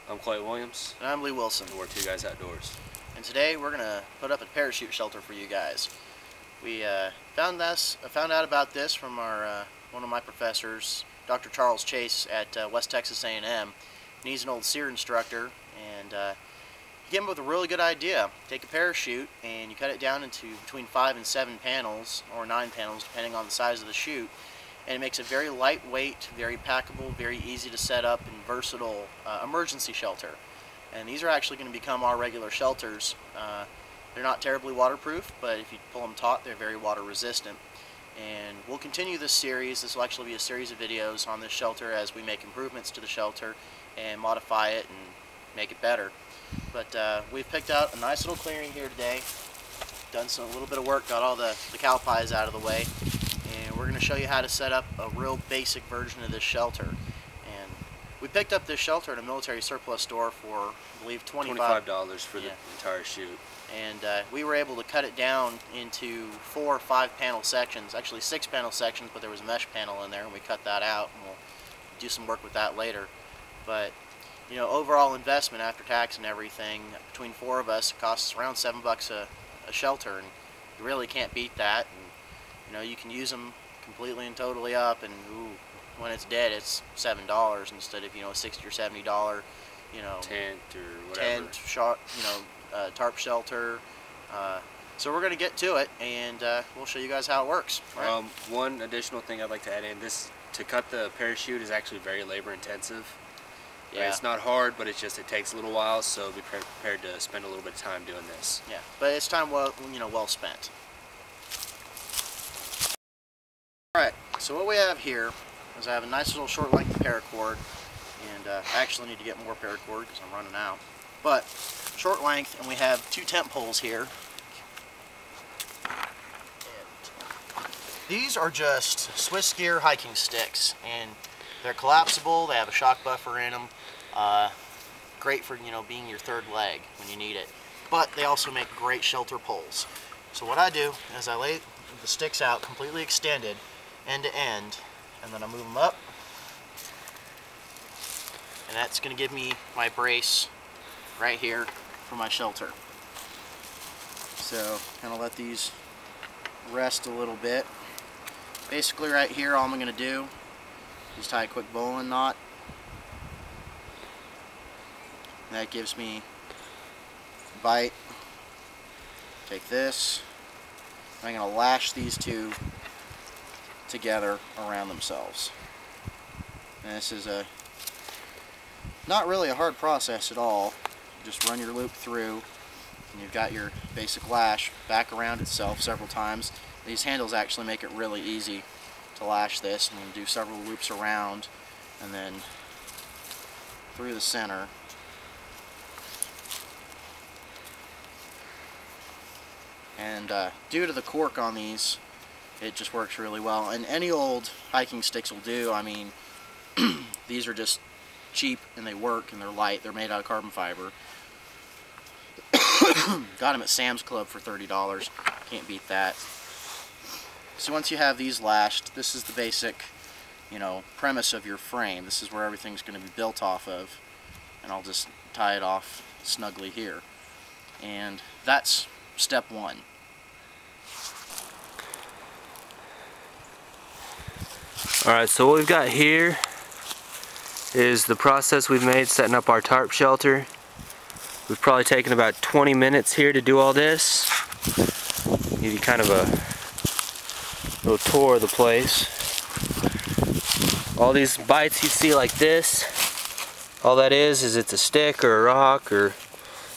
I'm Clay Williams. And I'm Lee Wilson. And we're Two Guys Outdoors. And today we're going to put up a parachute shelter for you guys. We found out about this from our one of my professors, Dr. Charles Chase at West Texas A&M. And he's an old SEER instructor, and he came up with a really good idea. Take a parachute and you cut it down into between 5 and 7 panels, or 9 panels depending on the size of the chute. And it makes a very lightweight, very packable, very easy to set up and versatile emergency shelter. And these are actually going to become our regular shelters. They're not terribly waterproof, but if you pull them taut, they're very water resistant. And we'll continue this series. This will actually be a series of videos on this shelter as we make improvements to the shelter and modify it and make it better. But we've picked out a nice little clearing here today, done a little bit of work, got all the cow pies out of the way. And we're going to show you how to set up a real basic version of this shelter. And we picked up this shelter at a military surplus store for, I believe, $25 for the entire chute. And we were able to cut it down into 4 or 5 panel sections, actually 6 panel sections, but there was a mesh panel in there, and we cut that out, and we'll do some work with that later. But you know, overall investment after tax and everything, between 4 of us, it costs around $7 a shelter, and you really can't beat that. And you know, you can use them completely and totally up, and when it's dead, it's $7 instead of, you know, $60 or $70, you know, tent or whatever. Tarp shelter. So we're going to get to it, and we'll show you guys how it works. Right? One additional thing I'd like to add in: to cut the parachute is actually very labor intensive. Yeah. It's not hard, but it takes a little while, so be prepared to spend a little bit of time doing this. Yeah, but it's time well spent. Alright, so what we have here is I have a nice little short length paracord, and I actually need to get more paracord because I'm running out. But short length, and we have 2 tent poles here. And these are just Swiss gear hiking sticks, and they're collapsible. They have a shock buffer in them. Great for, you know, being your third leg when you need it. But they also make great shelter poles. So what I do is I lay the sticks out completely extended, end to end, and then I move them up, and that's going to give me my brace right here for my shelter. So kind of let these rest a little bit. Basically right here, all I'm going to do is tie a quick bowline knot. That gives me a bite. Take this, I'm going to lash these 2 together around themselves. And this is not really a hard process at all. You just run your loop through, and you've got your basic lash back around itself several times. These handles actually make it really easy to lash this, and you do several loops around and then through the center. And due to the cork on these, it just works really well. And any old hiking sticks will do. I mean, these are just cheap and they work and they're light. They're made out of carbon fiber. Got them at Sam's Club for $30. Can't beat that. So once you have these lashed, this is the basic, you know, premise of your frame. This is where everything's going to be built off of. And I'll just tie it off snugly here. And that's step 1. Alright, so what we've got here is the process we've made setting up our tarp shelter. We've probably taken about 20 minutes here to do all this. Give you kind of a little tour of the place. All these bites you see like this, all that is it's a stick or a rock or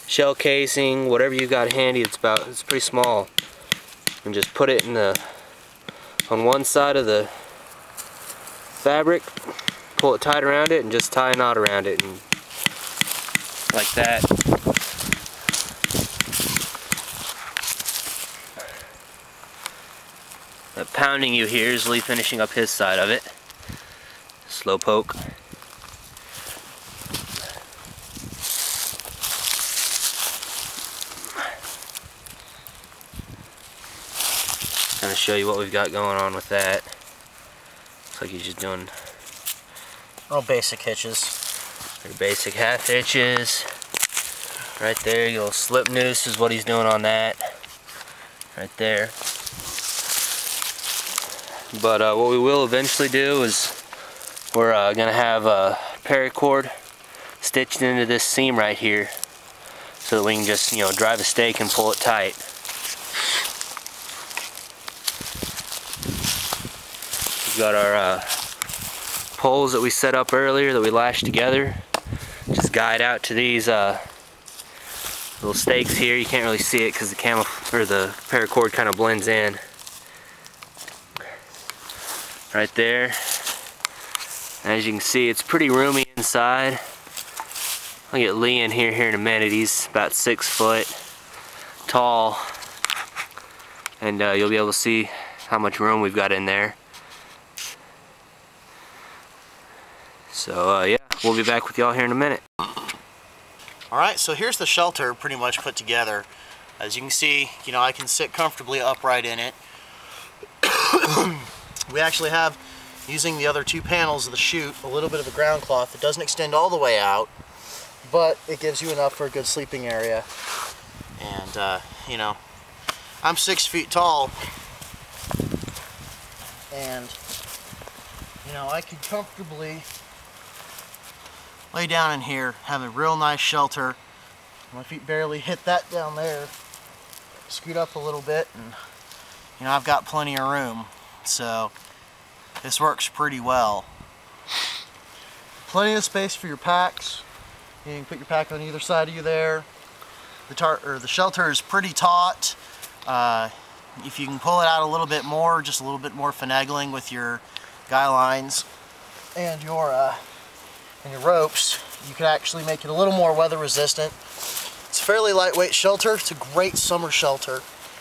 shell casing, whatever you got handy. It's pretty small. And just put it on one side of the fabric, pull it tight around it, and just tie a knot around it, and like that. That pounding you hear is Lee finishing up his side of it. Slow poke. Kind of show you what we've got going on with that. Looks like he's just doing Real basic hitches. Your basic half hitches. Right there, your little slip noose is what he's doing on that. Right there. But what we will eventually do is we're gonna have a paracord stitched into this seam right here, so that we can just, you know, drive a stake and pull it tight. We've got our poles that we set up earlier that we lashed together. Just guide out to these little stakes here. You can't really see it because the paracord kind of blends in. Right there. As you can see, it's pretty roomy inside. I'll get Lee in here in a minute. He's about 6 foot tall, and you'll be able to see how much room we've got in there. So yeah, we'll be back with y'all here in a minute. Alright, so here's the shelter pretty much put together. As you can see, you know, I can sit comfortably upright in it. We actually have, using the other 2 panels of the chute, a little bit of a ground cloth that doesn't extend all the way out, but it gives you enough for a good sleeping area. And you know, I'm 6 feet tall, and you know, I could comfortably lay down in here, have a real nice shelter. My feet barely hit that down there. Scoot up a little bit, and you know, I've got plenty of room. So this works pretty well. Plenty of space for your packs. You can put your pack on either side of you there. The shelter is pretty taut. If you can pull it out a little bit more, just a little bit more finagling with your guy lines and your ropes, you can actually make it a little more weather resistant. It's a fairly lightweight shelter. It's a great summer shelter,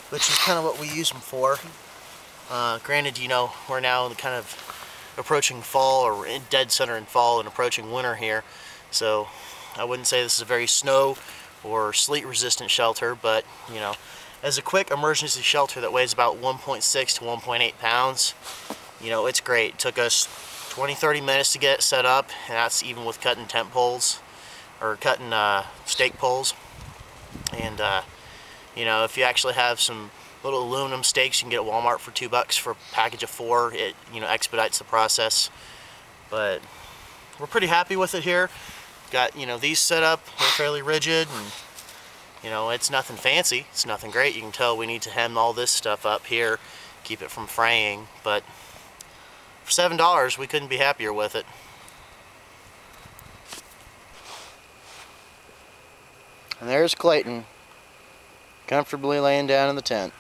which is kind of what we use them for. Granted, you know, we're now kind of approaching fall, or in dead center in fall and approaching winter here, so I wouldn't say this is a very snow or sleet resistant shelter, but you know, as a quick emergency shelter that weighs about 1.6 to 1.8 pounds, you know, it's great. It took us 20-30 minutes to get it set up, and that's even with cutting tent poles or cutting stake poles. And you know, if you actually have some little aluminum stakes you can get at Walmart for $2 for a package of 4, it, you know, expedites the process. But we're pretty happy with it here. Got, you know, these set up, they're fairly rigid, and you know, it's nothing fancy, it's nothing great. You can tell we need to hem all this stuff up here, keep it from fraying, but for $7 we couldn't be happier with it. And there's Clayton, comfortably laying down in the tent.